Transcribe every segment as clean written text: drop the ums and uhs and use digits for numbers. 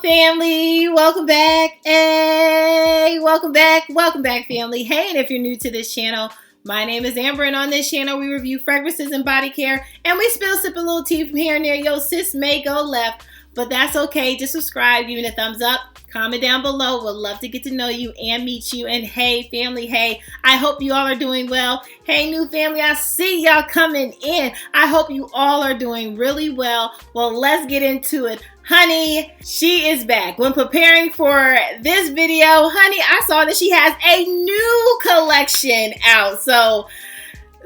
family, welcome back. Hey, welcome back family. Hey, and if you're new to this channel, my name is Amber, and on this channel we review fragrances and body care, and we spill sip a little tea from here and there. Yo, sis may go left, but that's okay. Just subscribe, give me a thumbs up, comment down below. Would love to get to know you and meet you. And hey family, hey, I hope you all are doing well. Hey new family, I see y'all coming in. I hope you all are doing really well. Well, let's get into it. Honey, she is back. When preparing for this video, honey, I saw that she has a new collection out. So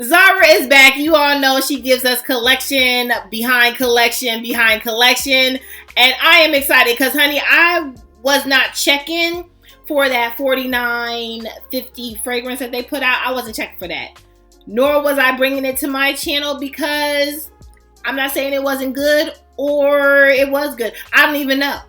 Zara is back. You all know she gives us collection behind collection behind collection. And I am excited because, honey, I was not checking for that $49.50 fragrance that they put out. I wasn't checking for that. Nor was I bringing it to my channel because I'm not saying it wasn't good or it was good. I don't even know.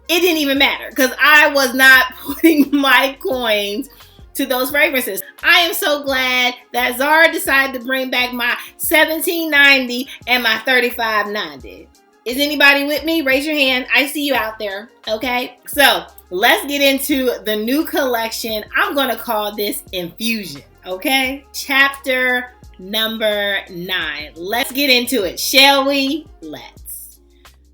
It didn't even matter because I was not putting my coins to those fragrances. I am so glad that Zara decided to bring back my $17.90 and my $35.90. Is anybody with me? Raise your hand. I see you out there. Okay, so let's get into the new collection. I'm gonna call this Infusion. Okay, chapter number 9. Let's get into it, shall we? Let's.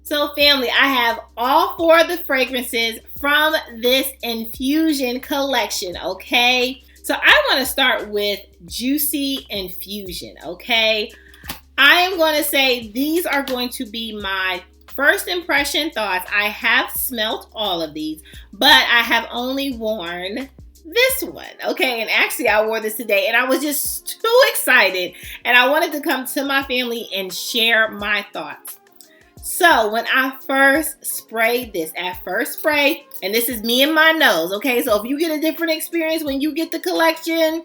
So family, I have all 4 of the fragrances from this Infusion collection, okay? So I want to start with Juicy Infusion, okay? I am going to say these are going to be my first impression thoughts. I have smelt all of these, but I have only worn this one, okay? And actually I wore this today and I was just too excited and I wanted to come to my family and share my thoughts. So when I first sprayed this, at first spray, and this is me and my nose, okay? So if you get a different experience when you get the collection,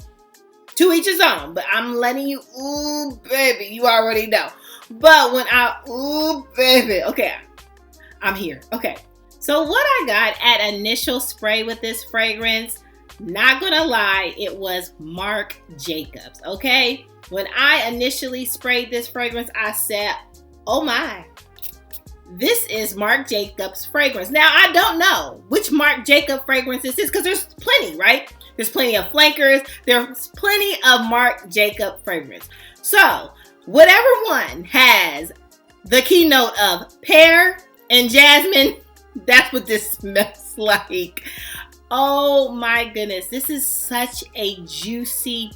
to each his own, but I'm letting you, ooh baby, you already know. But when ooh baby, okay, I'm here, okay. So what I got at initial spray with this fragrance, not gonna lie, it was Marc Jacobs, okay? When I initially sprayed this fragrance, I said, oh my, this is Marc Jacobs fragrance. Now, I don't know which Marc Jacobs fragrance this is because there's plenty, right? There's plenty of flankers. There's plenty of Marc Jacobs fragrance. So, whatever one has the keynote of pear and jasmine, that's what this smells like. Oh my goodness, this is such a juicy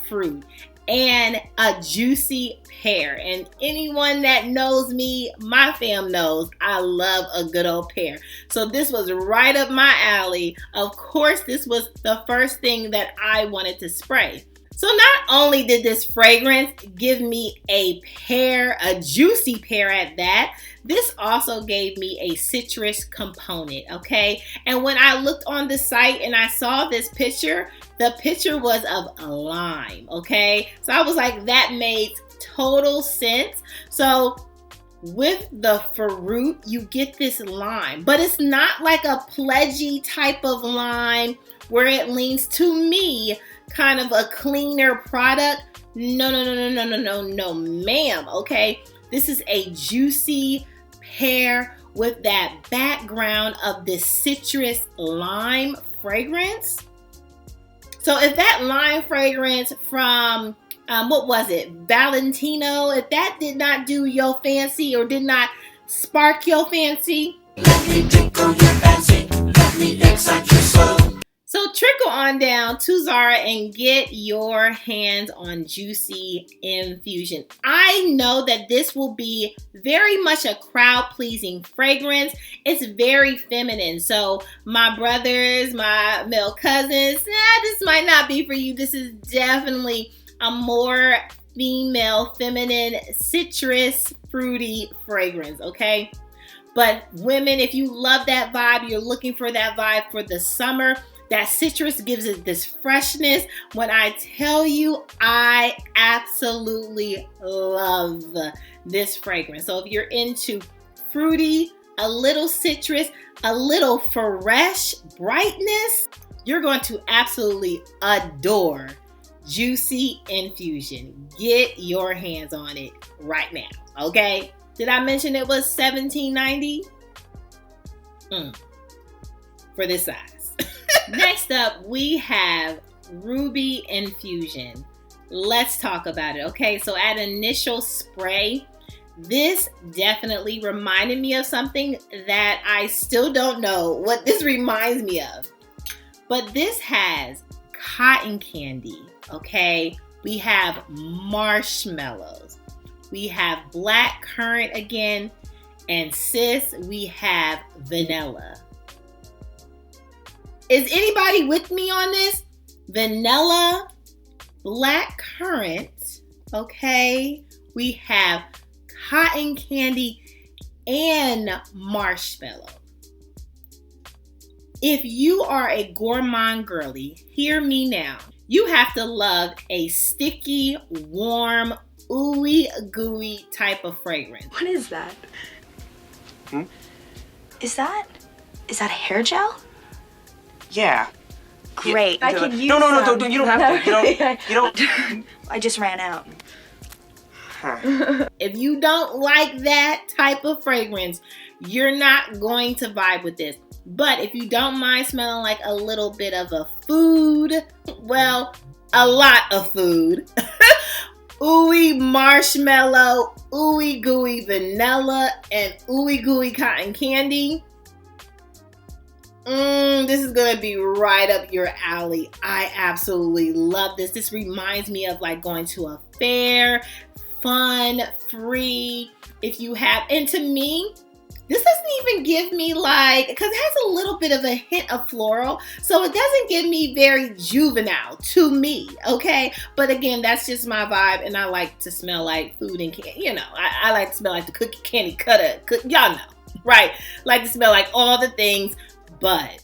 fruit and a juicy pear. And anyone that knows me, my fam knows I love a good old pear. So this was right up my alley. Of course, this was the first thing that I wanted to spray. So not only did this fragrance give me a pear, a juicy pear at that, this also gave me a citrus component, okay? And when I looked on the site and I saw this picture, the picture was of a lime, okay? So I was like, that made total sense. So with the fruit, you get this lime, but it's not like a pledgy type of lime where it leans, to me, kind of a cleaner product. No, ma'am, okay? This is a juicy pear with that background of this citrus lime fragrance. So if that lime fragrance from, what was it, Valentino, if that did not do your fancy or did not spark your fancy, let me tickle your fancy, let me excite your soul. So trickle on down to Zara and get your hands on Juicy Infusion. I know that this will be very much a crowd-pleasing fragrance. It's very feminine. So my brothers, my male cousins, this might not be for you. This is definitely a more female, feminine, citrus, fruity fragrance, okay? But women, if you love that vibe, you're looking for that vibe for the summer, that citrus gives it this freshness. When I tell you, I absolutely love this fragrance. So if you're into fruity, a little citrus, a little fresh brightness, you're going to absolutely adore Juicy Infusion. Get your hands on it right now, okay? Did I mention it was $17.90? for this size. Next up, we have Ruby Infusion. Let's talk about it. Okay, so at initial spray, this definitely reminded me of something that I still don't know what this reminds me of. But this has cotton candy, okay? We have marshmallows. We have black currant again. And sis, we have vanilla. Is anybody with me on this? Vanilla, black currant, okay? We have cotton candy and marshmallow. If you are a gourmand girly, hear me now. You have to love a sticky, warm, ooey gooey type of fragrance. What is that? Is that hair gel? Yeah. Great. Yeah, I can use no, some. you don't have to. You don't. I just ran out. If you don't like that type of fragrance, you're not going to vibe with this. But if you don't mind smelling like a little bit of a food, well, a lot of food. Ooey marshmallow, ooey gooey vanilla, and ooey gooey cotton candy. This is gonna be right up your alley. I absolutely love this. This reminds me of like going to a fair, fun, free. If you have, and to me, this doesn't even give me like, because it has a little bit of a hint of floral, so it doesn't give me very juvenile to me, okay? But again, that's just my vibe, and I like to smell like food and candy. You know, I like to smell like the cookie candy cutter. Y'all know, right? Like to smell like all the things, but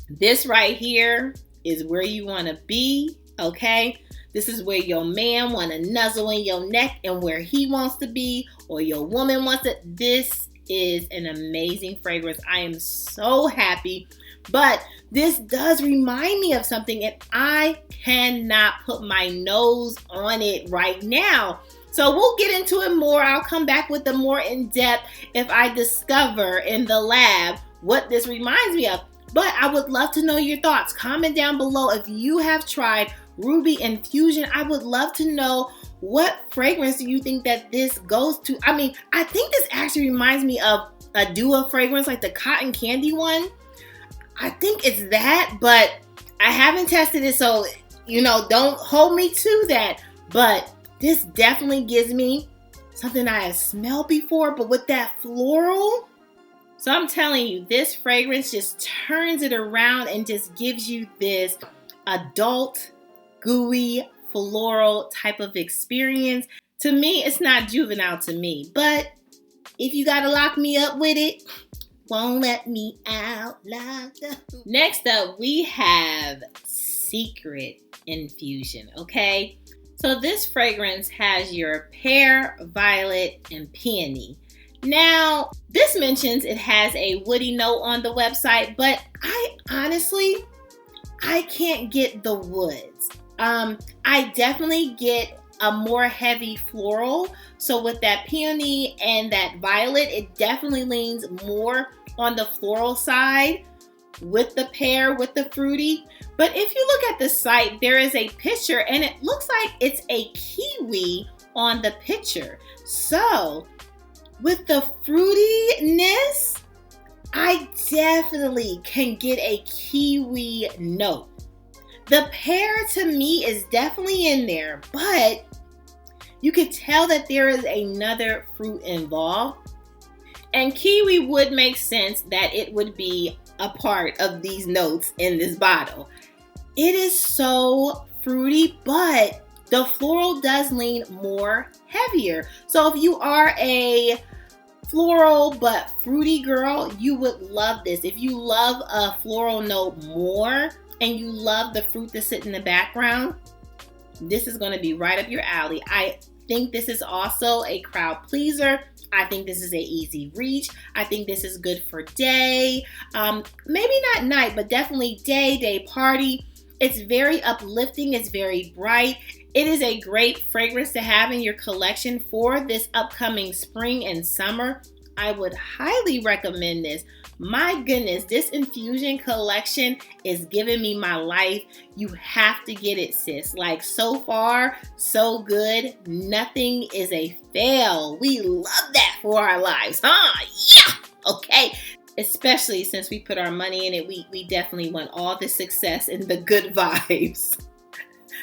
this right here is where you want to be, okay? This is where your man want to nuzzle in your neck and where he wants to be, or your woman wants to. This is an amazing fragrance. I am so happy, but this does remind me of something, and I cannot put my nose on it right now. So we'll get into it more. I'll come back with the more in-depth if I discover in the lab what this reminds me of. But I would love to know your thoughts. Comment down below if you have tried Ruby Infusion. I would love to know, what fragrance do you think that this goes to? I mean, I think this actually reminds me of a duo fragrance, like the cotton candy one. I think it's that, but I haven't tested it, so, you know, don't hold me to that. But this definitely gives me something I have smelled before, but with that floral. So I'm telling you, this fragrance just turns it around and just gives you this adult, gooey, floral type of experience. To me, it's not juvenile to me, but if you gotta lock me up with it, won't let me out. Next up, we have Secret Infusion, okay? So this fragrance has your pear, violet, and peony. Now, this mentions it has a woody note on the website, but I honestly can't get the woods. I definitely get a more heavy floral. So with that peony and that violet, it definitely leans more on the floral side with the pear, with the fruity. But if you look at the site, there is a picture and it looks like it's a kiwi on the picture. So with the fruitiness, I definitely can get a kiwi note. The pear to me is definitely in there, but you could tell that there is another fruit involved. And kiwi would make sense that it would be a part of these notes in this bottle. It is so fruity, but the floral does lean more heavier. So if you are a floral but fruity girl, you would love this. If you love a floral note more and you love the fruit to sit in the background, this is going to be right up your alley. I think this is also a crowd pleaser. I think this is an easy reach. I think this is good for day, maybe not night, but definitely day party. It's very uplifting. It's very bright. It is a great fragrance to have in your collection for this upcoming spring and summer. I would highly recommend this. My goodness, this infusion collection is giving me my life. You have to get it, sis. Like, so far, so good. Nothing is a fail. We love that for our lives, huh? Yeah! Okay. Especially since we put our money in it, we definitely want all the success and the good vibes.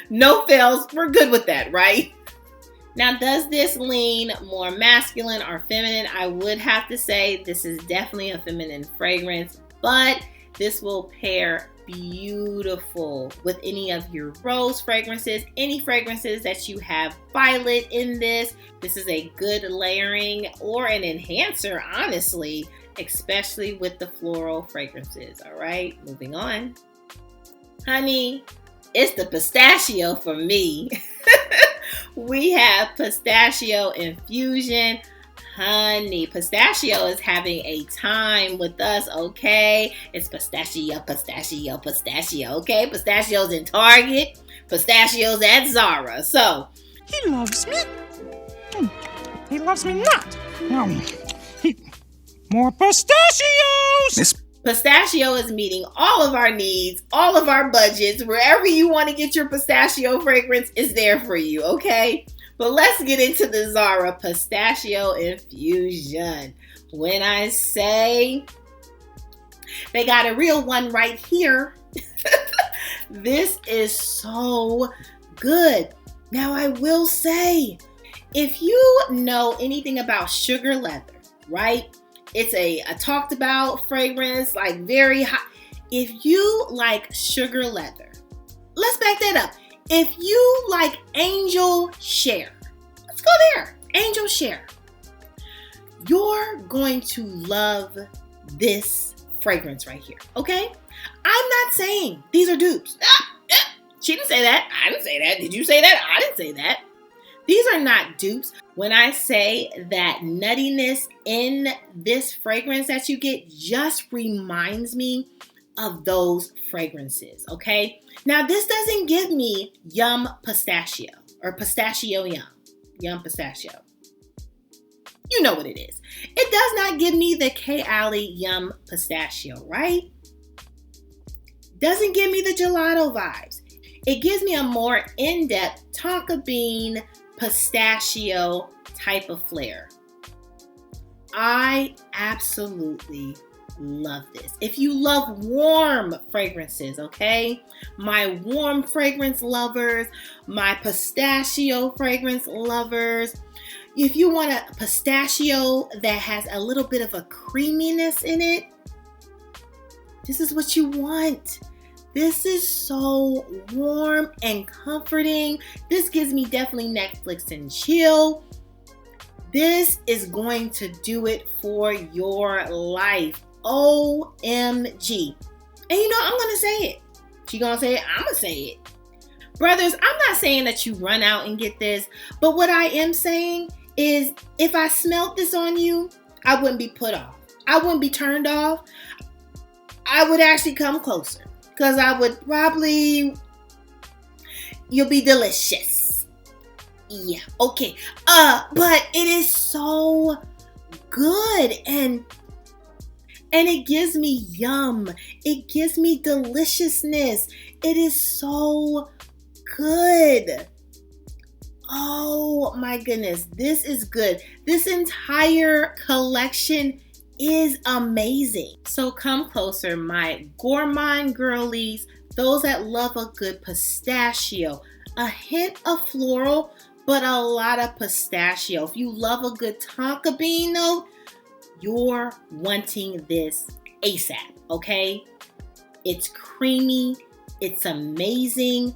No fails. We're good with that, right? Now, does this lean more masculine or feminine? I would have to say this is definitely a feminine fragrance, but this will pair beautiful with any of your rose fragrances, any fragrances that you have violet in this. This is a good layering or an enhancer, honestly, especially with the floral fragrances. All right, moving on. Honey, it's the pistachio for me. We have Pistachio Infusion. Honey, Pistachio is having a time with us, okay? It's pistachio, pistachio, pistachio, okay? Pistachio's in Target. Pistachio's at Zara. So, he loves me. He loves me not. More pistachios! Pistachio is meeting all of our needs, all of our budgets. Wherever you want to get your pistachio fragrance is there for you, okay? But let's get into the Zara Pistachio Infusion. When I say they got a real one right here, this is so good. Now, I will say, if you know anything about sugar leather, right? It's a talked about fragrance, like very hot. If you like sugar leather, let's back that up. If you like Angel Share, let's go there. Angel Share. You're going to love this fragrance right here, okay? I'm not saying these are dupes. She didn't say that. I didn't say that. Did you say that? I didn't say that. These are not dupes. When I say that nuttiness in this fragrance that you get just reminds me of those fragrances, okay? Now, this doesn't give me yum pistachio or pistachio yum. Yum pistachio. You know what it is. It does not give me the K-Ali yum pistachio, right? Doesn't give me the gelato vibes. It gives me a more in-depth tonka bean pistachio type of flair. I absolutely love this. If you love warm fragrances, okay? My warm fragrance lovers, my pistachio fragrance lovers. If you want a pistachio that has a little bit of a creaminess in it, this is what you want. This is so warm and comforting. This gives me definitely Netflix and chill. This is going to do it for your life. OMG. And you know, I'm going to say it. She going to say it. I'm going to say it. Brothers, I'm not saying that you run out and get this. But what I am saying is if I smelled this on you, I wouldn't be put off. I wouldn't be turned off. I would actually come closer. Because I would probably, you'll be delicious. Yeah, okay. But it is so good. And it gives me yum. It gives me deliciousness. It is so good. Oh my goodness. This is good. This entire collection is amazing. So come closer, my gourmand girlies, those that love a good pistachio, a hint of floral, but a lot of pistachio. If you love a good tonka bean note, you're wanting this ASAP, okay? It's creamy, it's amazing.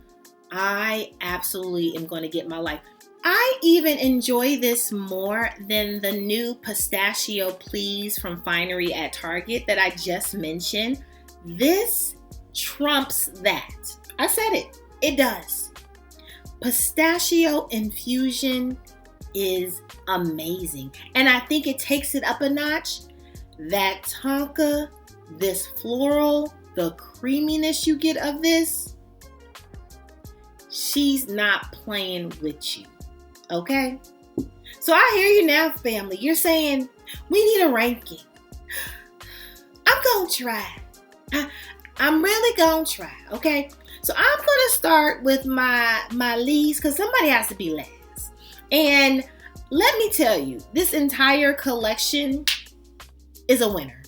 I absolutely am going to get my life. I even enjoy this more than the new Pistachio Please from Finery at Target that I just mentioned. This trumps that. I said it. It does. Pistachio Infusion is amazing. And I think it takes it up a notch. That tonka, this floral, the creaminess you get of this, she's not playing with you. Okay? So I hear you now, family. You're saying, We need a ranking. I'm going to try. I'm really going to try, okay? So I'm going to start with my least because somebody has to be last. And let me tell you, this entire collection is a winner.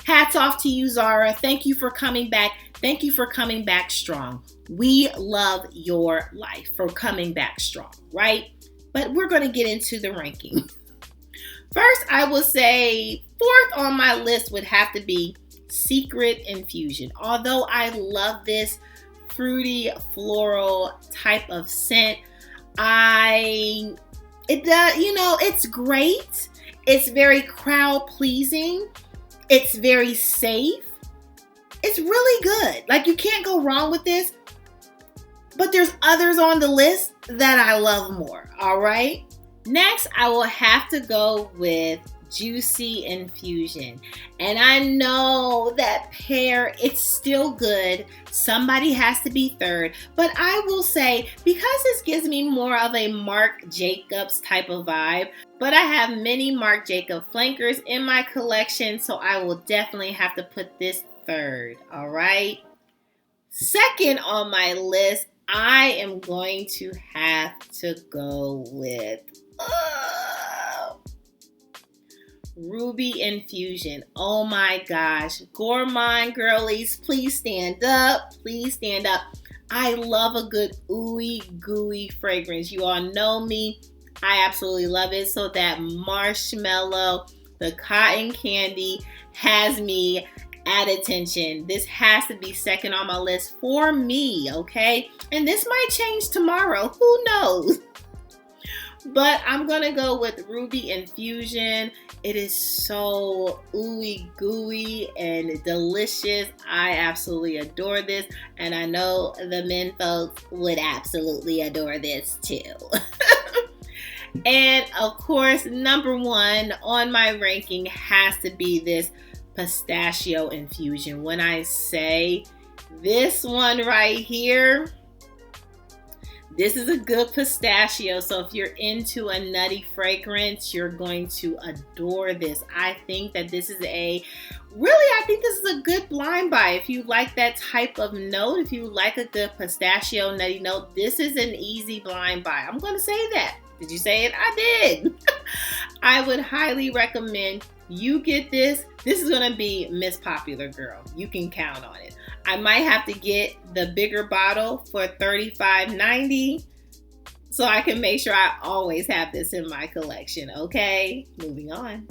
Hats off to you, Zara. Thank you for coming back. Thank you for coming back strong. We love your life for coming back strong, right? But we're going to get into the ranking. First, I will say fourth on my list would have to be Secret Infusion. Although I love this fruity floral type of scent, it's great. It's very crowd pleasing. It's very safe. It's really good. Like, you can't go wrong with this. But there's others on the list that I love more, all right? Next, I will have to go with Juicy Infusion. And I know that pair, it's still good. Somebody has to be third. But I will say, because this gives me more of a Marc Jacobs type of vibe, but I have many Marc Jacobs flankers in my collection, so I will definitely have to put this third, all right? Second on my list, I am going to have to go with Ruby Infusion. Oh my gosh. Gourmand girlies, please stand up. Please stand up. I love a good ooey gooey fragrance. You all know me. I absolutely love it. So that marshmallow, the cotton candy has me at attention. This has to be second on my list for me, okay? And this might change tomorrow. Who knows? But I'm gonna go with Ruby Infusion. It is so ooey gooey and delicious. I absolutely adore this, and I know the men folks would absolutely adore this too. And of course, number one on my ranking has to be this Pistachio Infusion. When I say this one right here, this is a good pistachio. So if you're into a nutty fragrance, you're going to adore this. I think that this is a good blind buy. If you like that type of note, if you like a good pistachio nutty note, this is an easy blind buy. I'm going to say that. Did you say it? I did. I would highly recommend you get this. This is going to be Miss Popular Girl. You can count on it. I might have to get the bigger bottle for $35.90 so I can make sure I always have this in my collection. Okay, moving on.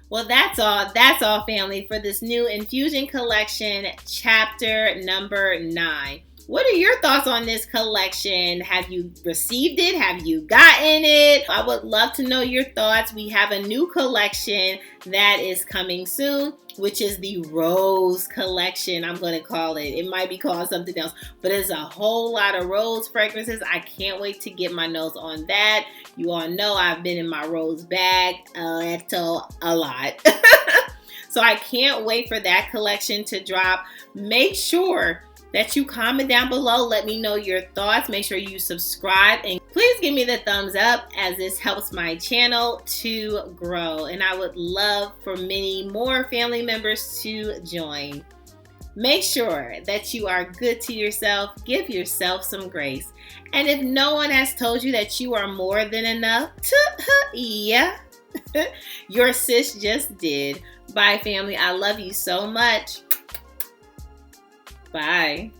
Well, that's all, family, for this new Infusion collection, chapter number 9. What are your thoughts on this collection? Have you received it? Have you gotten it? I would love to know your thoughts. We have a new collection that is coming soon, which is the Rose collection, I'm going to call it. It might be called something else, but it's a whole lot of rose fragrances. I can't wait to get my nose on that. You all know I've been in my rose bag a lot. So I can't wait for that collection to drop. Make sure that you comment down below. Let me know your thoughts. Make sure you subscribe and please give me the thumbs up as this helps my channel to grow. And I would love for many more family members to join. Make sure that you are good to yourself. Give yourself some grace. And if no one has told you that you are more than enough, yeah, your sis just did. Bye, family. I love you so much. Bye.